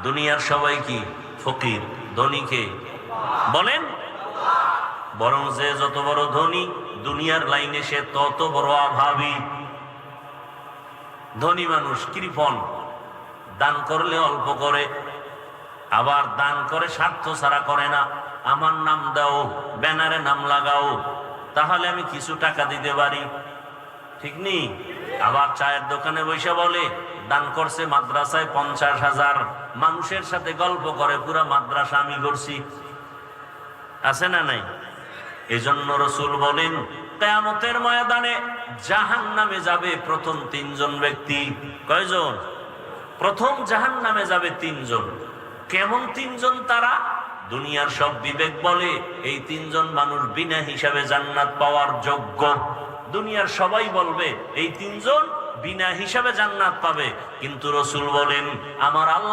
দুনিয়ার সবাই কি ফকির, ধনীকে বলেন? বরং যে যত বড় ধনী দুনিয়ার লাইনে সে তত বড় অভাবী। ধনী মানুষ কৃপণ, দান করলে অল্প করে, আবার দান করে স্বার্থ ছাড়া করে না। আমার নাম দাও, ব্যানারে নাম লাগাও, তাহলে আমি কিছু টাকা দিতে পারি, ঠিক নেই? আবার চায়ের দোকানে বসে বলে দান করছে মাদ্রাসায় 50,000, মানুষের সাথে গল্প করে পুরা মাদ্রাসা আমি করছি। আছে না নাই? এজন্য রাসূল বলেন কিয়ামতের ময়দানে জাহান্নামে যাবে প্রথম 3 জন ব্যক্তি। কয়জন? প্রথম জাহান্নামে যাবে 3 জন। কেমন 3 জন তারা? দুনিয়ার সব বিবেক বলে এই 3 জন মানুষ বিনা হিসাবে জান্নাত পাওয়ার যোগ্য। দুনিয়ার সবাই বলবে এই 3 জন বিনা হিসাবে জান্নাত পাবে, কিন্তু রাসূল বলেন আমার আল্লাহ